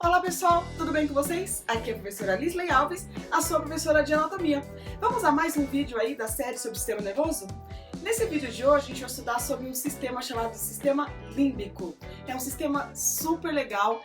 Olá pessoal, tudo bem com vocês? Aqui é a professora Lisley Alves, a sua professora de anatomia. Vamos a mais um vídeo aí da série sobre o sistema nervoso? Nesse vídeo de hoje a gente vai estudar sobre um sistema chamado sistema límbico. É um sistema super legal,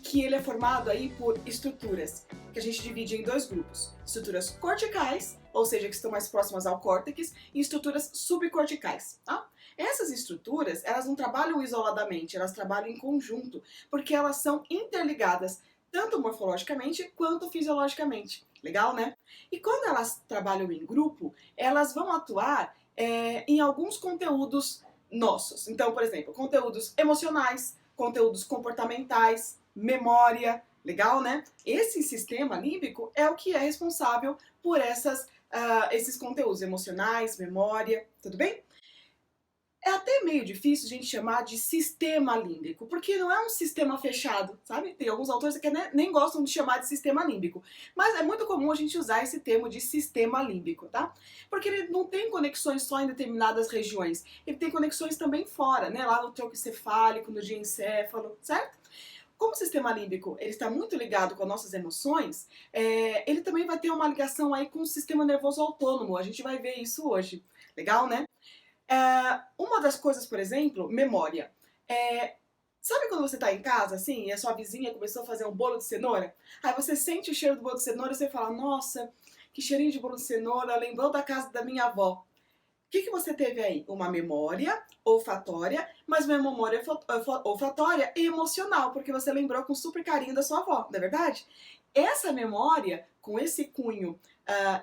que ele é formado aí por estruturas, que a gente divide em dois grupos. Estruturas corticais, ou seja, que estão mais próximas ao córtex, e estruturas subcorticais, tá? Essas estruturas, elas não trabalham isoladamente, elas trabalham em conjunto, porque elas são interligadas, tanto morfologicamente quanto fisiologicamente. Legal, né? E quando elas trabalham em grupo, elas vão atuar em alguns conteúdos nossos. Então, por exemplo, conteúdos emocionais, conteúdos comportamentais, memória, legal, né? Esse sistema límbico é o que é responsável por esses conteúdos emocionais, memória, tudo bem? É até meio difícil a gente chamar de sistema límbico, porque não é um sistema fechado, sabe? Tem alguns autores que nem gostam de chamar de sistema límbico, mas é muito comum a gente usar esse termo de sistema límbico, tá? Porque ele não tem conexões só em determinadas regiões, ele tem conexões também fora, né? Lá no tronco encefálico, no diencéfalo, certo? Como o sistema límbico ele está muito ligado com as nossas emoções, ele também vai ter uma ligação aí com o sistema nervoso autônomo, a gente vai ver isso hoje, legal, né? Uma das coisas, por exemplo, memória. Sabe quando você está em casa, assim, e a sua vizinha começou a fazer um bolo de cenoura? Aí você sente o cheiro do bolo de cenoura e você fala, nossa, que cheirinho de bolo de cenoura, lembrou da casa da minha avó. O que você teve aí? Uma memória olfatória, mas uma memória olfatória e emocional, porque você lembrou com super carinho da sua avó, não é verdade? Essa memória, com esse cunho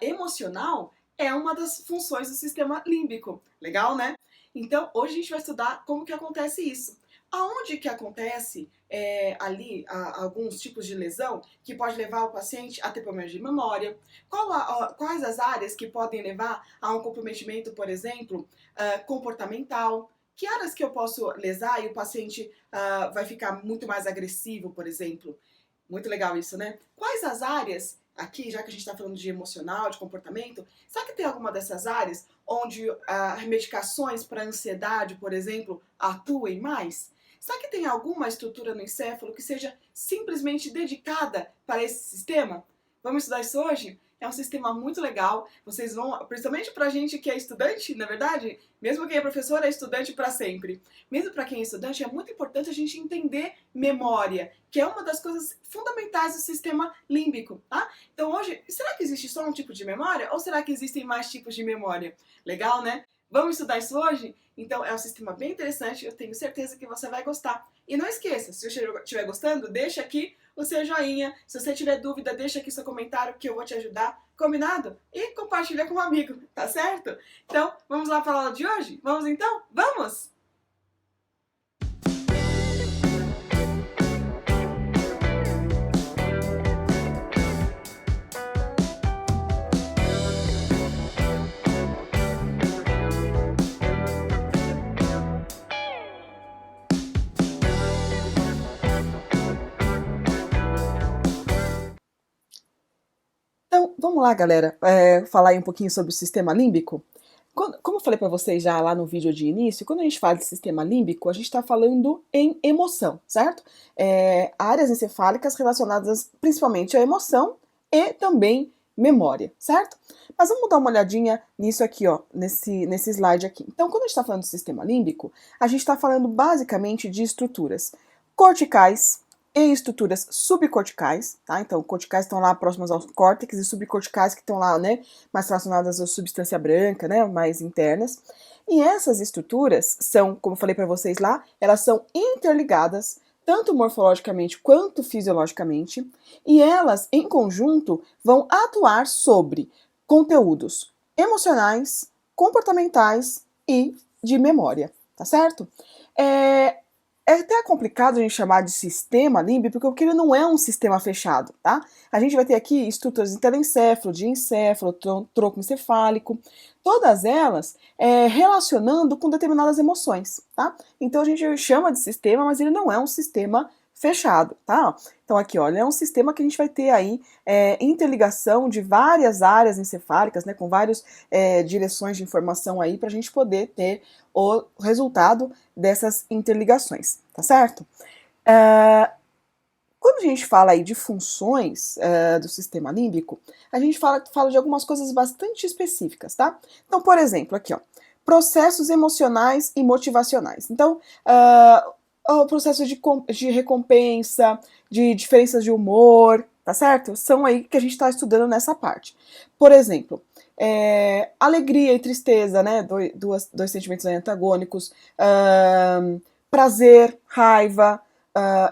emocional, é uma das funções do sistema límbico. Legal, né? Então, hoje a gente vai estudar como que acontece isso. Aonde que acontece alguns tipos de lesão que pode levar o paciente a ter problemas de memória? Quais as áreas que podem levar a um comprometimento, por exemplo, comportamental? Que áreas que eu posso lesar e o paciente vai ficar muito mais agressivo, por exemplo? Muito legal isso, né? Quais as áreas, aqui, já que a gente está falando de emocional, de comportamento, será que tem alguma dessas áreas onde medicações para ansiedade, por exemplo, atuem mais? Será que tem alguma estrutura no encéfalo que seja simplesmente dedicada para esse sistema? Vamos estudar isso hoje? É um sistema muito legal, vocês vão, principalmente pra gente que é estudante, na verdade, mesmo quem é professor é estudante para sempre. Mesmo para quem é estudante, é muito importante a gente entender memória, que é uma das coisas fundamentais do sistema límbico, tá? Então hoje, será que existe só um tipo de memória ou será que existem mais tipos de memória? Legal, né? Vamos estudar isso hoje? Então é um sistema bem interessante, eu tenho certeza que você vai gostar. E não esqueça, se você estiver gostando, deixa aqui o seu joinha. Se você tiver dúvida, deixa aqui seu comentário que eu vou te ajudar. Combinado? E compartilha com um amigo, tá certo? Então, vamos lá para a aula de hoje? Vamos então? Vamos! Então, vamos lá, galera, falar aí um pouquinho sobre o sistema límbico. Como eu falei para vocês já lá no vídeo de início, quando a gente fala de sistema límbico, a gente está falando em emoção, certo? Áreas encefálicas relacionadas principalmente à emoção e também memória, certo? Mas vamos dar uma olhadinha nisso aqui, ó, nesse slide aqui. Então, quando a gente está falando de sistema límbico, a gente está falando basicamente de estruturas corticais, e estruturas subcorticais, tá? Então, corticais estão lá próximas aos córtex e subcorticais que estão lá, né, mais relacionadas à substância branca, né, mais internas. E essas estruturas são, como eu falei para vocês lá, elas são interligadas, tanto morfologicamente quanto fisiologicamente, e elas, em conjunto, vão atuar sobre conteúdos emocionais, comportamentais e de memória, tá certo? É até complicado a gente chamar de sistema límbico, porque ele não é um sistema fechado, tá? A gente vai ter aqui estruturas de telencéfalo, diencéfalo, tronco encefálico, todas elas relacionando com determinadas emoções, tá? Então a gente chama de sistema, mas ele não é um sistema fechado, tá? Então aqui, olha, é um sistema que a gente vai ter aí interligação de várias áreas encefálicas, né, com várias direções de informação aí para a gente poder ter o resultado dessas interligações, tá certo? a gente fala aí de funções do sistema límbico, a gente fala de algumas coisas bastante específicas, tá? Então, por exemplo, aqui, ó, processos emocionais e motivacionais. Então, o processo de recompensa, de diferenças de humor, tá certo? São aí que a gente está estudando nessa parte. Por exemplo, alegria e tristeza, né? Dois sentimentos antagônicos. Prazer, raiva,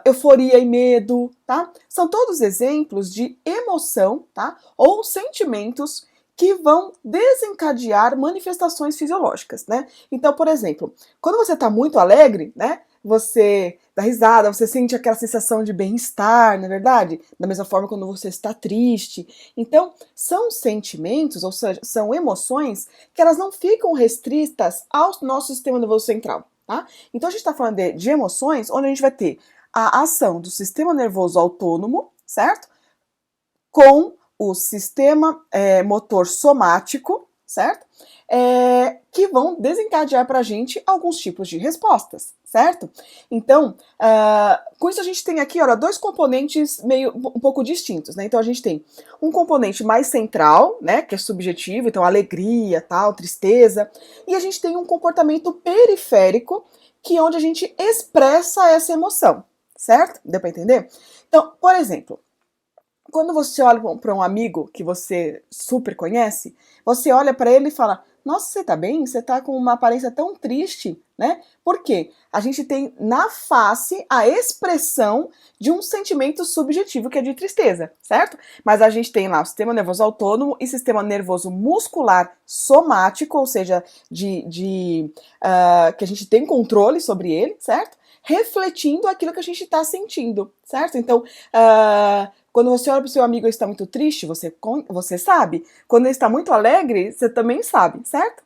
euforia e medo, tá? São todos exemplos de emoção, tá? Ou sentimentos que vão desencadear manifestações fisiológicas, né? Então, por exemplo, quando você está muito alegre, né? Você dá risada, você sente aquela sensação de bem-estar, não é verdade? Da mesma forma quando você está triste. Então, são sentimentos, ou seja, são emoções que elas não ficam restritas ao nosso sistema nervoso central, tá? Então, a gente está falando de emoções onde a gente vai ter a ação do sistema nervoso autônomo, certo? Com o sistema motor somático, certo? Que vão desencadear para a gente alguns tipos de respostas, certo? Então, com isso a gente tem aqui, olha, dois componentes um pouco distintos, né? Então a gente tem um componente mais central, né, que é subjetivo, então alegria, tal, tristeza, e a gente tem um comportamento periférico, que é onde a gente expressa essa emoção, certo? Deu para entender? Então, por exemplo, quando você olha para um amigo que você super conhece, você olha para ele e fala: nossa, você tá bem? Você tá com uma aparência tão triste, né? Por quê? A gente tem na face a expressão de um sentimento subjetivo que é de tristeza, certo? Mas a gente tem lá o sistema nervoso autônomo e sistema nervoso muscular somático, ou seja, que a gente tem controle sobre ele, certo? Refletindo aquilo que a gente está sentindo, certo? Então, quando você olha para o seu amigo e está muito triste, você sabe. Quando ele está muito alegre, você também sabe, certo?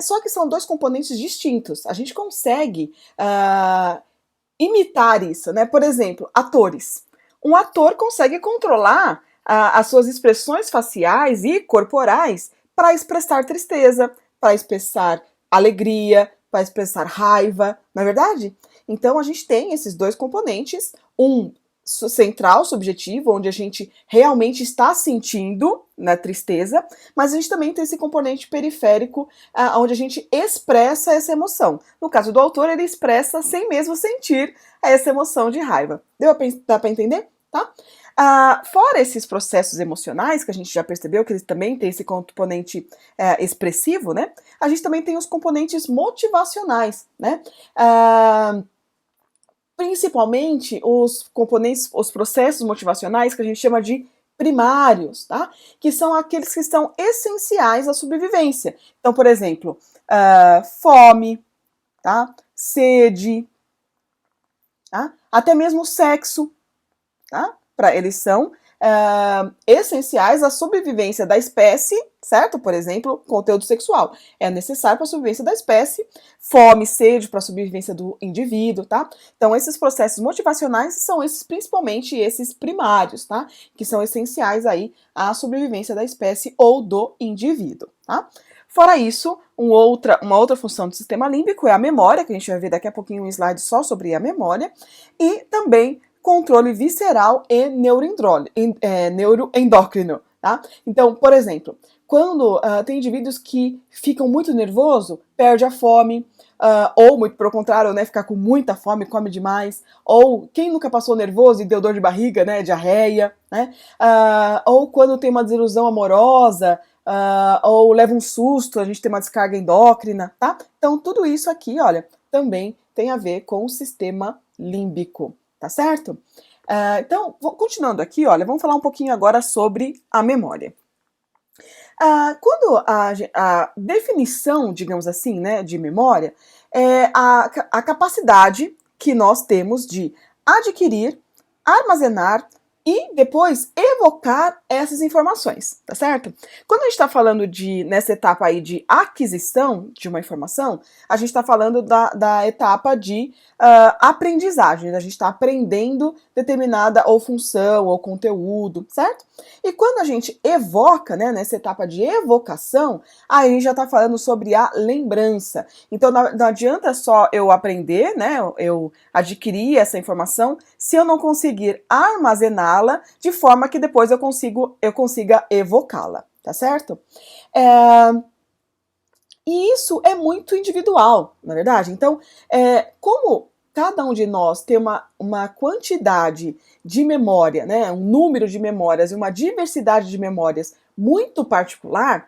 Só que são dois componentes distintos. A gente consegue imitar isso, né? Por exemplo, atores. Um ator consegue controlar as suas expressões faciais e corporais para expressar tristeza, para expressar alegria, para expressar raiva, não é verdade? Então a gente tem esses dois componentes, um central, subjetivo, onde a gente realmente está sentindo na tristeza, mas a gente também tem esse componente periférico, onde a gente expressa essa emoção. No caso do autor, ele expressa sem mesmo sentir essa emoção de raiva. Dá para entender? Tá? Fora esses processos emocionais, que a gente já percebeu que eles também têm esse componente expressivo, né? A gente também tem os componentes motivacionais, né? Principalmente os componentes, os processos motivacionais que a gente chama de primários, tá? Que são aqueles que são essenciais à sobrevivência. Então, por exemplo, fome, tá? Sede, tá? Até mesmo sexo, tá? Eles são essenciais à sobrevivência da espécie, certo? Por exemplo, conteúdo sexual é necessário para a sobrevivência da espécie, fome, sede para a sobrevivência do indivíduo, tá? Então, esses processos motivacionais são principalmente esses primários, tá? Que são essenciais aí à sobrevivência da espécie ou do indivíduo, tá? Fora isso, uma outra função do sistema límbico é a memória, que a gente vai ver daqui a pouquinho um slide só sobre a memória, e também controle visceral e neuroendócrino, tá? Então, por exemplo, quando tem indivíduos que ficam muito nervosos, perde a fome, ou muito pelo contrário, né, ficar com muita fome, come demais, ou quem nunca passou nervoso e deu dor de barriga, né, diarreia, né? Ou quando tem uma desilusão amorosa, ou leva um susto, a gente tem uma descarga endócrina, tá? Então, tudo isso aqui, olha, também tem a ver com o sistema límbico. Tá certo? Então, continuando aqui, olha, vamos falar um pouquinho agora sobre a memória. Quando a definição, digamos assim, né, de memória é a capacidade que nós temos de adquirir, armazenar e depois evocar essas informações, tá certo? Quando a gente está falando nessa etapa aí de aquisição de uma informação, a gente está falando da etapa de aprendizagem, a gente está aprendendo determinada ou função ou conteúdo, certo? E quando a gente evoca, né, nessa etapa de evocação, aí a gente já está falando sobre a lembrança. Então não adianta só eu aprender, né, eu adquirir essa informação, se eu não conseguir armazená-la de forma que depois eu consiga evocá-la, tá certo? E isso é muito individual, na verdade. Então, como cada um de nós tem uma quantidade de memória, né, um número de memórias e uma diversidade de memórias muito particular,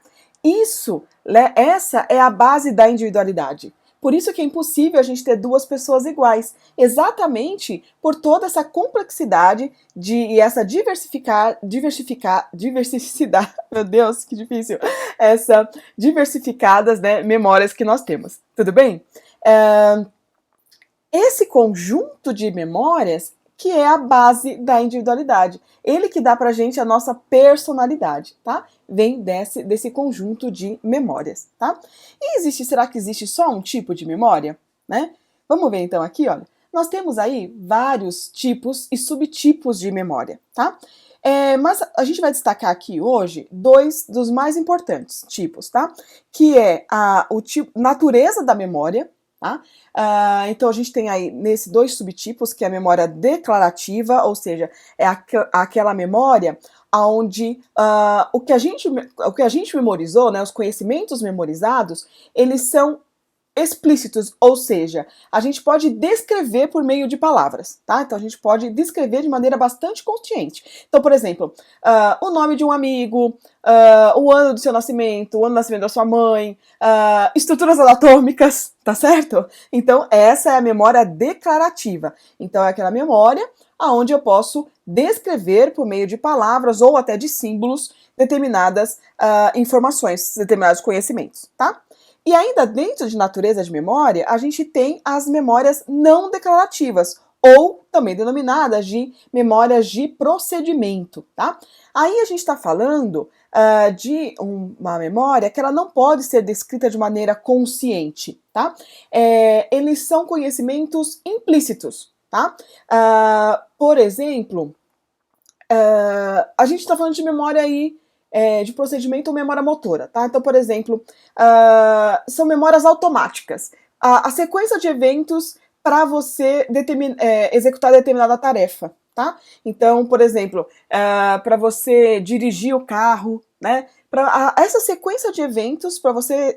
essa é a base da individualidade. Por isso que é impossível a gente ter duas pessoas iguais, exatamente por toda essa complexidade e essa diversidade, meu Deus, que difícil, essa diversificadas, né, memórias que nós temos. Tudo bem? Esse conjunto de memórias que é a base da individualidade. Ele que dá pra gente a nossa personalidade, tá? Vem desse conjunto de memórias, tá? E será que existe só um tipo de memória, né? Vamos ver então aqui, olha. Nós temos aí vários tipos e subtipos de memória, tá? Mas a gente vai destacar aqui hoje dois dos mais importantes tipos, tá? Que é o tipo natureza da memória, tá? Então a gente tem aí nesses dois subtipos, que é a memória declarativa, ou seja, é aquela memória onde o que a gente memorizou, né, os conhecimentos memorizados, eles são explícitos, ou seja, a gente pode descrever por meio de palavras, tá? Então a gente pode descrever de maneira bastante consciente. Então, por exemplo, o nome de um amigo, o ano do seu nascimento, o ano do nascimento da sua mãe, estruturas anatômicas, tá certo? Então essa é a memória declarativa. Então é aquela memória onde eu posso descrever por meio de palavras ou até de símbolos determinadas informações, determinados conhecimentos, tá? E ainda dentro de natureza de memória, a gente tem as memórias não declarativas, ou também denominadas de memórias de procedimento, tá? Aí a gente está falando de uma memória que ela não pode ser descrita de maneira consciente, tá? Eles são conhecimentos implícitos, tá? Por exemplo, a gente está falando de memória aí, de procedimento ou memória motora, tá? Então, por exemplo, são memórias automáticas. A sequência de eventos para você executar determinada tarefa, tá? Então, por exemplo, para você dirigir o carro, né? Essa sequência de eventos para você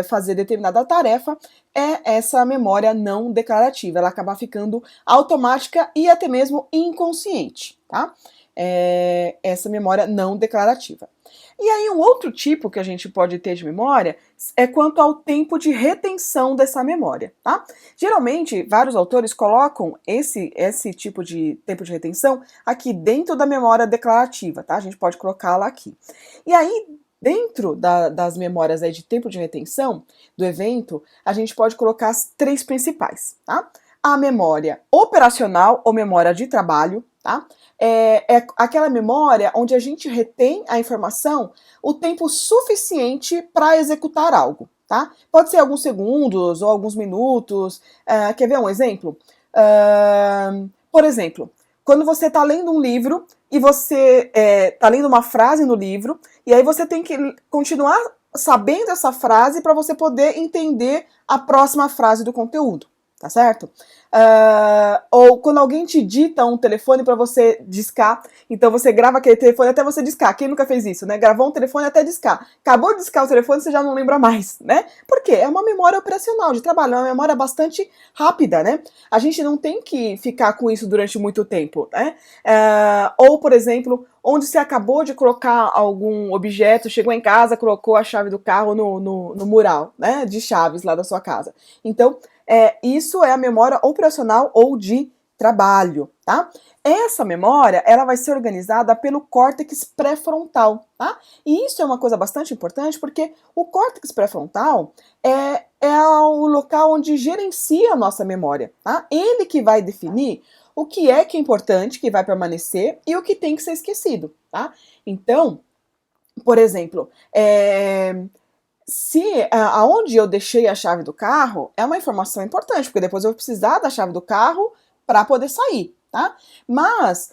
fazer determinada tarefa é essa memória não declarativa. Ela acaba ficando automática e até mesmo inconsciente, tá? Essa memória não declarativa. E aí um outro tipo que a gente pode ter de memória é quanto ao tempo de retenção dessa memória, tá? Geralmente, vários autores colocam esse tipo de tempo de retenção aqui dentro da memória declarativa, tá? A gente pode colocá-la aqui. E aí, dentro das memórias aí de tempo de retenção do evento, a gente pode colocar as três principais, tá? A memória operacional ou memória de trabalho, tá? É aquela memória onde a gente retém a informação o tempo suficiente para executar algo, tá? Pode ser alguns segundos ou alguns minutos. Quer ver um exemplo? Por exemplo, quando você está lendo um livro e você está lendo uma frase no livro, e aí você tem que continuar sabendo essa frase para você poder entender a próxima frase do conteúdo, tá certo? Ou quando alguém te dita um telefone para você discar, então você grava aquele telefone até você discar. Quem nunca fez isso, né? Gravou um telefone até discar. Acabou de discar o telefone, você já não lembra mais, né? Por quê? É uma memória operacional de trabalho, é uma memória bastante rápida, né? A gente não tem que ficar com isso durante muito tempo, né? Ou, por exemplo, onde você acabou de colocar algum objeto, chegou em casa, colocou a chave do carro no mural, né? De chaves lá da sua casa. Então, isso é a memória operacional ou de trabalho, tá? Essa memória, ela vai ser organizada pelo córtex pré-frontal, tá? E isso é uma coisa bastante importante porque o córtex pré-frontal é o local onde gerencia a nossa memória, tá? Ele que vai definir o que é importante, que vai permanecer, e o que tem que ser esquecido, tá? Então, por exemplo, se aonde eu deixei a chave do carro é uma informação importante, porque depois eu vou precisar da chave do carro para poder sair, tá? Mas,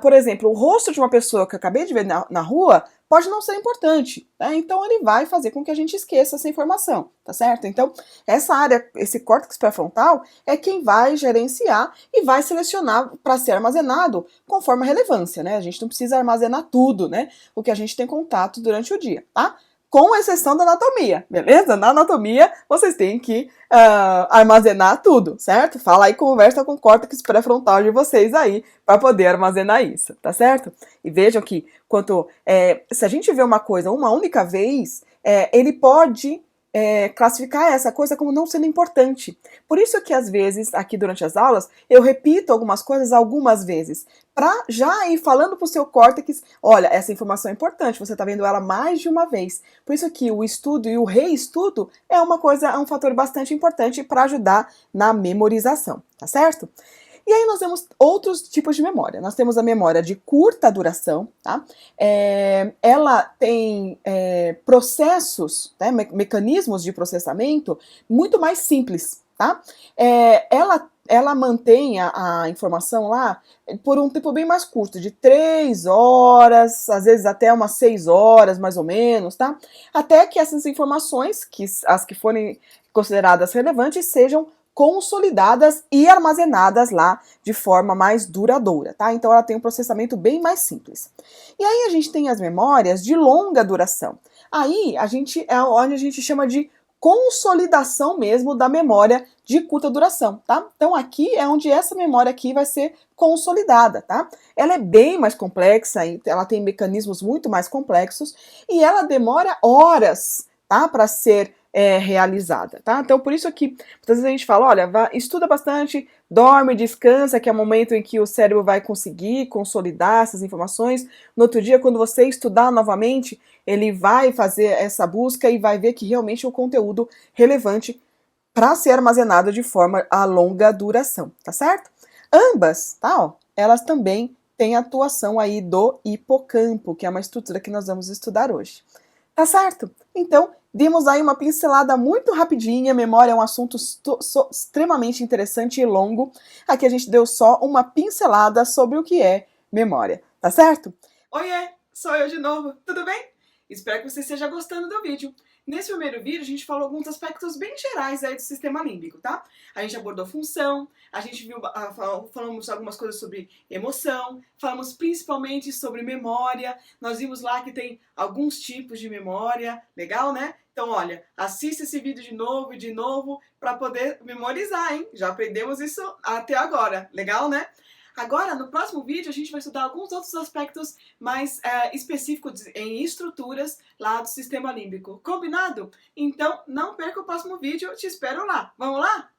por exemplo, o rosto de uma pessoa que eu acabei de ver na rua pode não ser importante, né? Então ele vai fazer com que a gente esqueça essa informação, tá certo? Então, essa área, esse córtex pré-frontal, é quem vai gerenciar e vai selecionar para ser armazenado conforme a relevância, né? A gente não precisa armazenar tudo, né? O que a gente tem contato durante o dia, tá? Com exceção da anatomia, beleza? Na anatomia, vocês têm que armazenar tudo, certo? Fala aí, conversa com o córtex pré-frontal de vocês aí, para poder armazenar isso, tá certo? E vejam que, se a gente vê uma coisa uma única vez, ele pode classificar essa coisa como não sendo importante. Por isso que, às vezes, aqui durante as aulas, eu repito algumas coisas algumas vezes, para já ir falando pro seu córtex, olha, essa informação é importante, você tá vendo ela mais de uma vez. Por isso que o estudo e o reestudo é um fator bastante importante para ajudar na memorização, tá certo? E aí nós temos outros tipos de memória. Nós temos a memória de curta duração, tá? Ela tem processos, né, mecanismos de processamento muito mais simples, tá? Ela mantém a informação lá por um tempo bem mais curto, de 3 horas, às vezes até umas 6 horas, mais ou menos, tá? Até que essas informações, as que forem consideradas relevantes, sejam consolidadas e armazenadas lá de forma mais duradoura, tá? Então ela tem um processamento bem mais simples. E aí a gente tem as memórias de longa duração. Aí é onde a gente chama de consolidação mesmo da memória de curta duração, tá? Então aqui é onde essa memória aqui vai ser consolidada, tá? Ela é bem mais complexa, ela tem mecanismos muito mais complexos e ela demora horas, tá? Para ser realizada, tá? Então por isso que muitas vezes a gente fala, olha, estuda bastante, dorme, descansa, que é o momento em que o cérebro vai conseguir consolidar essas informações. No outro dia, quando você estudar novamente, ele vai fazer essa busca e vai ver que realmente é um conteúdo relevante para ser armazenado de forma a longa duração, tá certo? Ambas, tá? Ó, elas também têm atuação aí do hipocampo, que é uma estrutura que nós vamos estudar hoje. Tá certo? Então, demos aí uma pincelada muito rapidinha, memória é um assunto extremamente interessante e longo. Aqui a gente deu só uma pincelada sobre o que é memória, tá certo? Oiê, sou eu de novo, tudo bem? Espero que você esteja gostando do vídeo. Nesse primeiro vídeo a gente falou alguns aspectos bem gerais aí do sistema límbico, tá? A gente abordou função, a gente falamos algumas coisas sobre emoção, falamos principalmente sobre memória, nós vimos lá que tem alguns tipos de memória, legal, né? Então, olha, assista esse vídeo de novo, para poder memorizar, hein? Já aprendemos isso até agora, legal, né? Agora, no próximo vídeo, a gente vai estudar alguns outros aspectos mais específicos em estruturas lá do sistema límbico. Combinado? Então, não perca o próximo vídeo, eu te espero lá. Vamos lá?